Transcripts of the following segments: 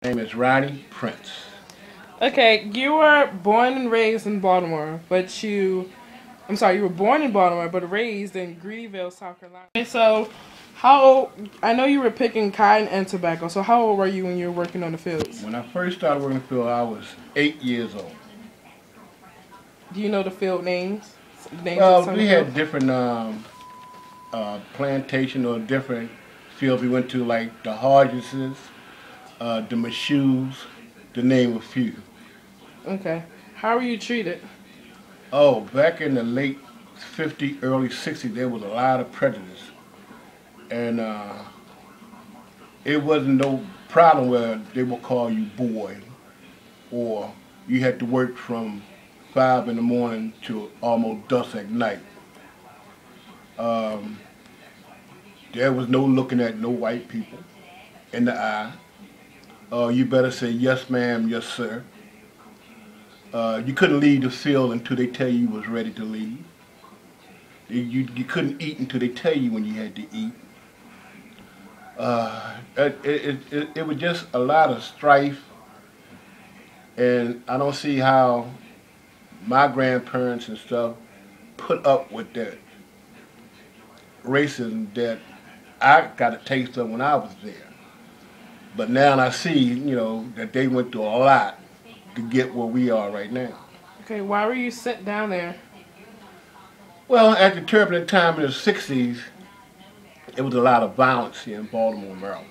My name is Ronnie Prince. Okay, you were born and raised in Baltimore, I'm sorry, you were born in Baltimore, but raised in GreenleyVille, South Carolina. Okay, so how old, I know you were picking cotton and tobacco, so how old were you when you were working on the fields? When I first started working in the field, I was 8 years old. Do you know the field names? The names of Well, some of we the had fields? different plantation or different fields we went to, like the Hodgeses, the Mashoes, to name a few. Okay. How were you treated? Oh, back in the late 50s, early 60s, there was a lot of prejudice. And it wasn't no problem where they would call you boy or you had to work from 5 in the morning to almost dusk at night. Um, there was no looking at no white people in the eye. You better say yes ma'am, yes sir. You couldn't leave the field until they tell you was ready to leave. You couldn't eat until they tell you when you had to eat. It was just a lot of strife, and I don't see how my grandparents and stuff put up with that racism that I got a taste of when I was there. But now I see, that they went through a lot to get where we are right now. Okay, why were you sent down there? Well, at the turbulent time in the 60s, it was a lot of violence here in Baltimore, Maryland.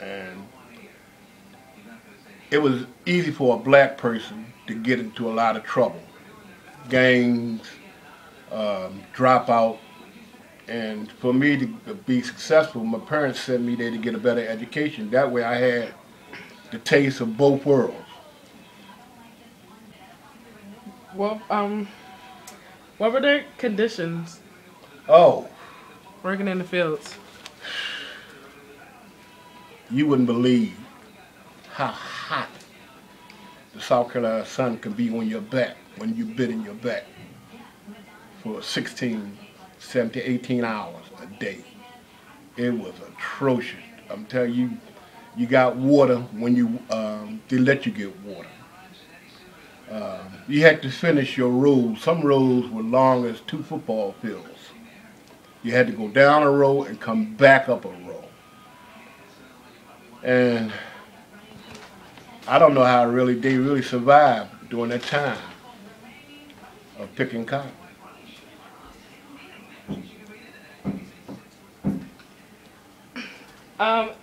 And it was easy for a black person to get into a lot of trouble. Gangs, dropout. And for me to be successful, my parents sent me there to get a better education. That way I had the taste of both worlds. Well, what were their conditions Oh, working in the fields? you wouldn't believe how hot the South Carolina sun can be on your back when you bit in your back for 16, 17, 18 hours a day. It was atrocious. I'm telling you, you got water when they let you get water. You had to finish your rows. Some rows were long as 2 football fields. You had to go down a row and come back up a row. And I don't know how they really survived during that time of picking cotton.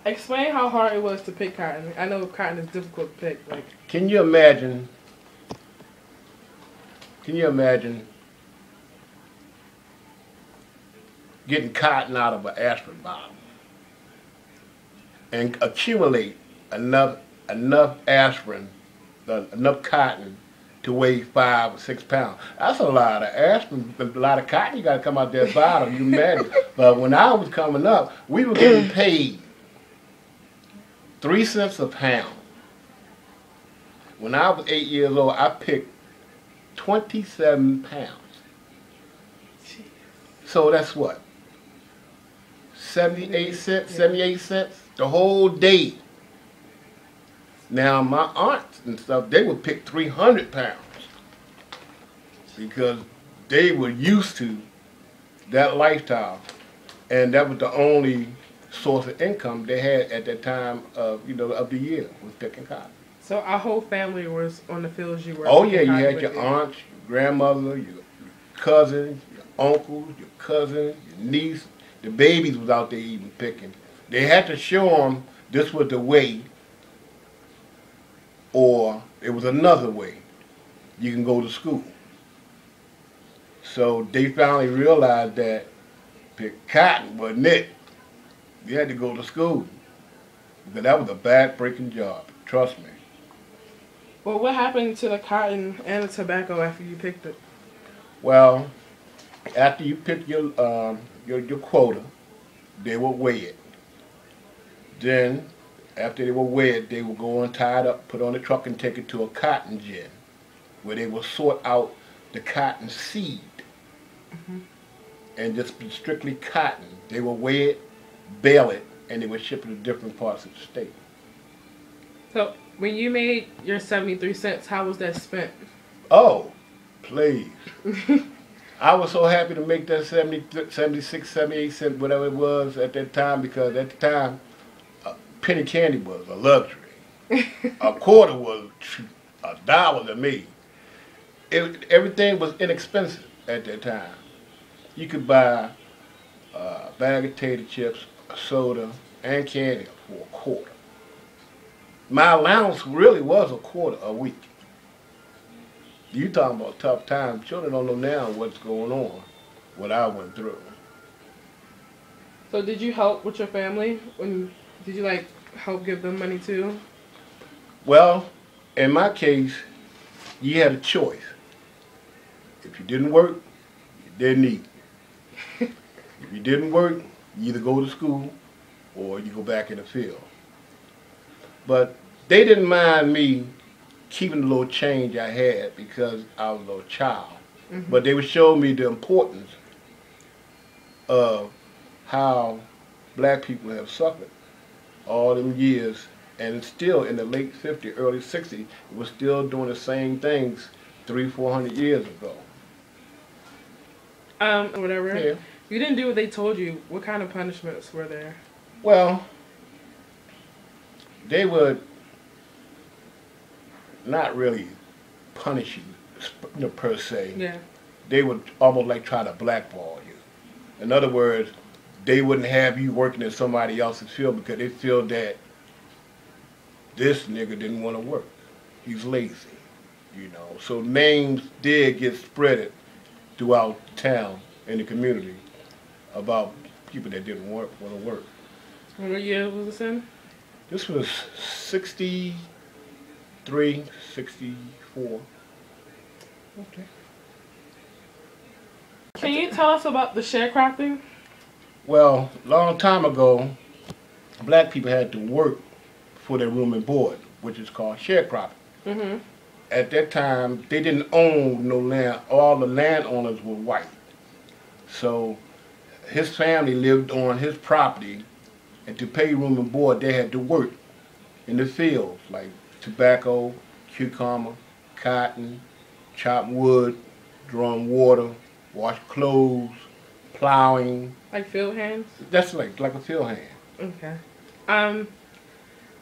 Explain how hard it was to pick cotton. I know cotton is difficult to pick. Like, Can you imagine? Can you imagine getting cotton out of an aspirin bottle and accumulate enough aspirin, enough cotton to weigh 5 or 6 pounds? That's a lot of aspirin, a lot of cotton you got to come out that bottom. You imagine? But when I was coming up, we were getting paid 3 cents a pound. When I was 8 years old, I picked 27 pounds. So that's what? 78 cents the whole day. Now my aunts and stuff, they would pick 300 pounds because they were used to that lifestyle, and that was the only source of income they had at that time of the year was picking cotton. so our whole family was on the fields you were Oh yeah, picking you cotton had with your you. aunts, your grandmother, your cousins, your uncles, your cousins, your niece. The babies was out there even picking. They had to show them this was the way, or it was another way. You can go to school. So they finally realized that pick cotton wasn't it. You had to go to school because that was a back-breaking job. Trust me. Well, what happened to the cotton and the tobacco after you picked it? Well, after you pick your quota, they will weigh it. Then, after they will weigh it, they will go and tie it up, put it on the truck, and take it to a cotton gin, where they will sort out the cotton seed, and just strictly cotton. They will weigh it, bale it, and they will ship it to different parts of the state. So when you made your 73 cents, how was that spent? Oh, please. I was so happy to make that 76, 78 cents, whatever it was at that time, because at the time, penny candy was a luxury. A quarter was $1 to me. Everything was inexpensive at that time. You could buy a bag of tater chips, a soda, and candy for a quarter. My allowance really was a quarter a week. You talking about tough times. Children don't know now what's going on, what I went through. So did you help with your family? Did you like help give them money too? Well, in my case, you had a choice. If you didn't work, you didn't eat. If you didn't work, you either go to school or you go back in the field. But they didn't mind me keeping the little change I had because I was a little child. Mm-hmm. But they would show me the importance of how black people have suffered all them years, and still in the late 50s, early 60s, it was still doing the same things 300-400 years ago. Whatever. Yeah. You didn't do what they told you. What kind of punishments were there? Well, they would not really punish you, per se. Yeah. They would almost like try to blackball you. In other words, they wouldn't have you working in somebody else's field because they feel that this nigga didn't want to work. He's lazy, you know. So names did get spreaded throughout town and the community about people that didn't want to work. What year was this in? This was 63, 64. Okay. Can you tell us about the sharecropping? Well, a long time ago, black people had to work for their room and board, which is called sharecropping. Mm-hmm. At that time, they didn't own no land. All the landowners were white. So his family lived on his property, and to pay room and board, they had to work in the fields, like tobacco, cucumber, cotton, chop wood, drawing water, wash clothes, plowing. Like field hands? That's like a field hand. Okay.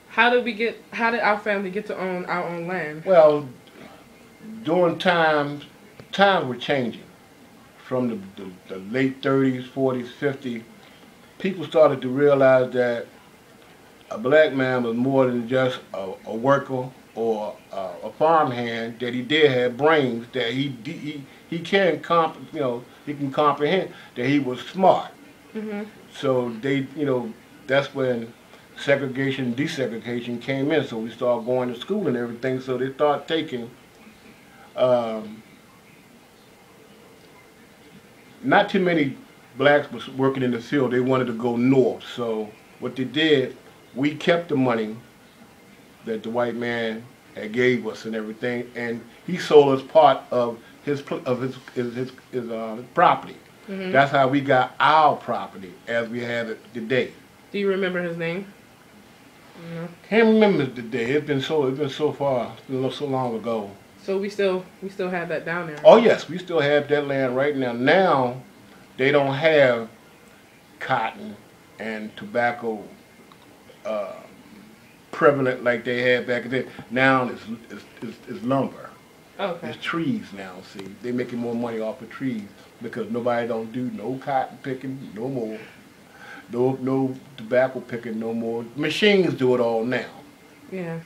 How did our family get to own our own land? Well, during times were changing. From the late 30s, 40s, 50s, people started to realize that a black man was more than just a worker or a farmhand, that he did have brains, that he can he can comprehend, that he was smart. Mm-hmm. So they, that's when segregation, desegregation came in. So we started going to school and everything. So they started taking not too many blacks was working in the field. They wanted to go north. So what they did, we kept the money that the white man had gave us and everything, and he sold us part of his property. Mm-hmm. That's how we got our property as we have it today. Do you remember his name? No. Can't remember the day. It's been so far, so long ago. So we still have that down there. Oh yes, we still have that land right now. Now they don't have cotton and tobacco prevalent like they had back then. Now it's lumber. Okay. It's trees now. See, they making more money off of trees because nobody don't do no cotton picking no more. No tobacco picking no more. Machines do it all now. Yeah.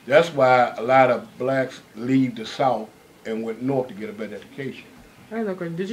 That's why a lot of blacks leave the South and went north to get a better education. I know. Did you